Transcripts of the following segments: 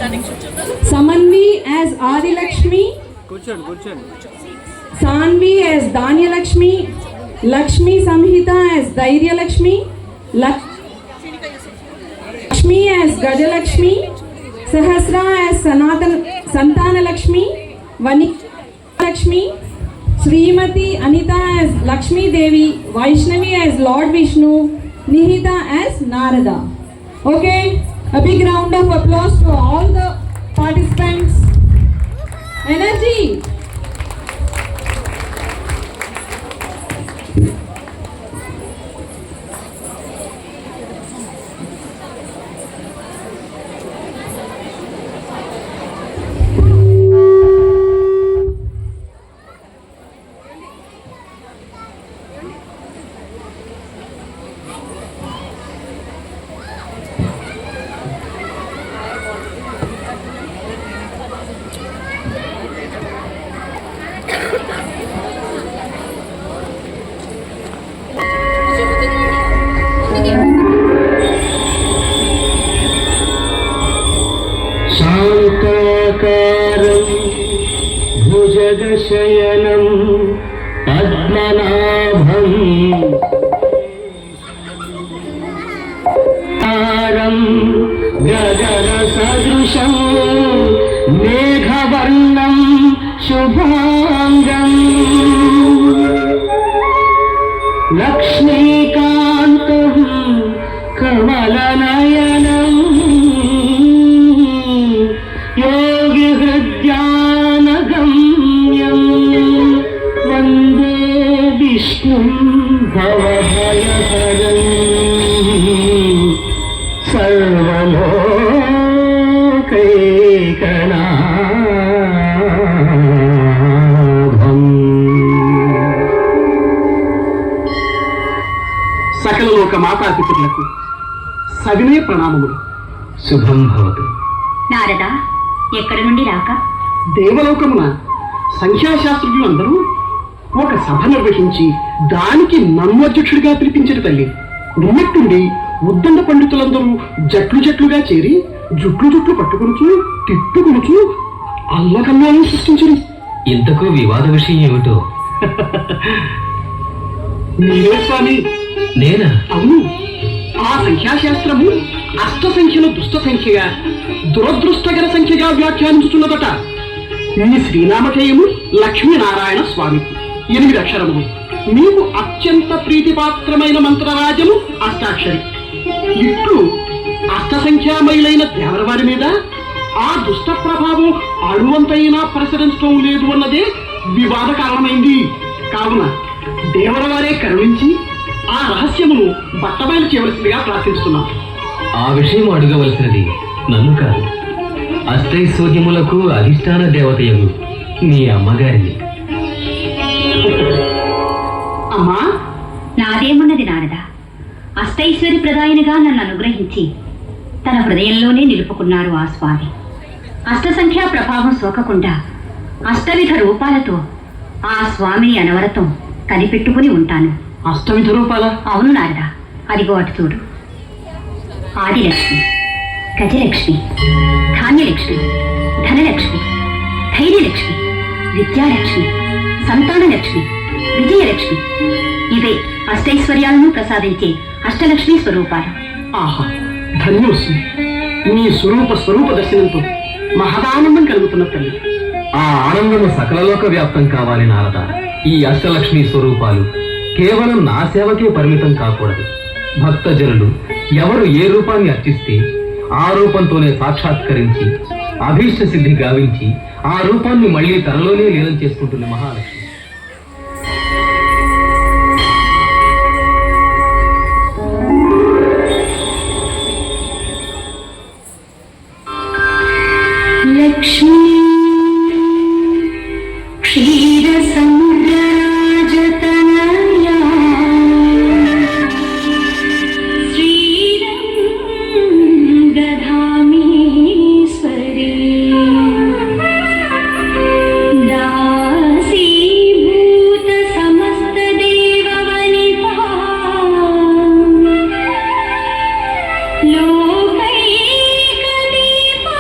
Samanvi as Adilakshmi, Sanvi as Dhanyalakshmi, Lakshmi Samhita as Dhairyalakshmi, Lakshmi as Gajalakshmi, Sahasra as Santanalakshmi, Vanikshmi, Srimati Anita as Lakshmi Devi, Vaishnavi as Lord Vishnu, Nihita as Narada. Okay, a big round of applause to all the participants. Energy! शान्ताकारं भुजगशयनं पद्मनाभं तारं गगनसदृशं मेघवर्णं शुभांगं लक्ष्मीकान्तं कमलनयनं योगिहृद्यानगम्यं वन्दे विष्णुं भवभयहरं सर्वलोकैकनाथं। సకల లోక మాతాపితరులకు సవినయ ప్రణామములు. శుభం భవతు. నారద, ఎక్కడి నుండి రాక? దేవలోకమున సంఖ్యాశాస్త్రజ్ఞులందరూ ఒక సభ నిర్వహించి దానికి నన్ను అధ్యక్షుడిగా పిలిపించిన తల్లి. ఉన్నట్టుండి ఉద్దండ పండితులందరూ జట్లు జట్లుగా చేరి జుట్లు పట్టుకొనుచు తిట్టుకొనుచు అల్లకల్లాలను సృష్టించింది. ఇంతకు వివాద విషయం ఏమిటో? మీరే స్వామి. నేనా? అవును. ఆ సంఖ్యాశాస్త్రము అష్ట సంఖ్యను దుష్ట సంఖ్యగా, దురదృష్టకర సంఖ్యగా వ్యాఖ్యానించుతున్నదట. మీ శ్రీనామధేయము లక్ష్మీనారాయణ స్వామి, 8 అక్షరములు. మీకు అత్యంత ప్రీతిపాత్రమైన మంత్రరాజము అష్టాక్షరి. ఇట్లు అష్ట సంఖ్యామయులైన దేవరవారి మీద ఆ దుష్ట ప్రభావం అణువంతైనా ప్రసరించడం లేదు అన్నదే వివాద కారణమైంది. కావున దేవరవారే కరుణించి ఆ రహస్యమును బట్టబయలు చేయవలసిందిగా ప్రార్థిస్తున్నాం. ఆ విషయం అడగవలసినది నన్ను కాదు, అష్టైశ్వర్యములకు అధిష్టాన దేవతయగు నీ అమ్మగారిని. అమ్మా, నాదేమున్నది నారద, అష్టైశ్వర్య ప్రదాయనిగా నన్ను అనుగ్రహించి తన హృదయంలోనే నిలుపుకున్నారు ఆ స్వామి. అష్టసంఖ్యా ప్రభావం సోకకుండా అష్టవిధ రూపాలతో ఆ స్వామిని అనవరతం కనిపెట్టుకుని ఉంటాను. అష్టవిధ రూపాల? అవును నారద, అదిగో అటు చూడు. ఆదిలక్ష్మి, గజలక్ష్మి, ధాన్యలక్ష్మి, ధనలక్ష్మి, ధైర్యలక్ష్మి, విద్యాలక్ష్మి, సంతానలక్ష్మి, విజయలక్ష్మి, ఇవే అష్టైశ్వర్యాలను ప్రసాదించే అష్టలక్ష్మి స్వరూపాలు. ఆహా, ధన్యోస్మి. మీ స్వరూప దర్శనంతో మహదానందం కలుగుతున్న తల్లి. ఆ ఆనందము సకలలోక వ్యాప్తం కావాలి నారద. ఈ అష్టలక్ష్మి స్వరూపాలు కేవలం నా సేవకే పరిమితం కాకూడదు. భక్తజనులు ఎవరు ఏ రూపాన్ని అర్చిస్తే ఆ రూపంతోనే సాక్షాత్కరించి అభీష్ట సిద్ధి గావించి ఆ రూపాన్ని మళ్లీ తనలోనే లీనం చేసుకుంటుంది మహాలక్ష్మి. లక్ష్మీ క్షీరసముద్రరాజతనయా శ్రీరంగధామేశ్వరీ దాసీభూత సమస్త దేవవనితా లోకైకదీపా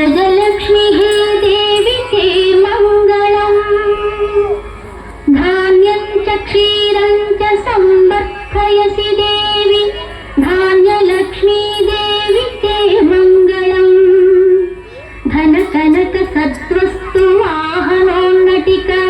गजलक्ष्मी हे देवी ते मङ्गलम् धान्यं च क्षीरं च संवर्धयसि देवी धान्यलक्ष्मी देवी ते मङ्गलम् धन कनक सद्वस्तु वाहनोन्नटिका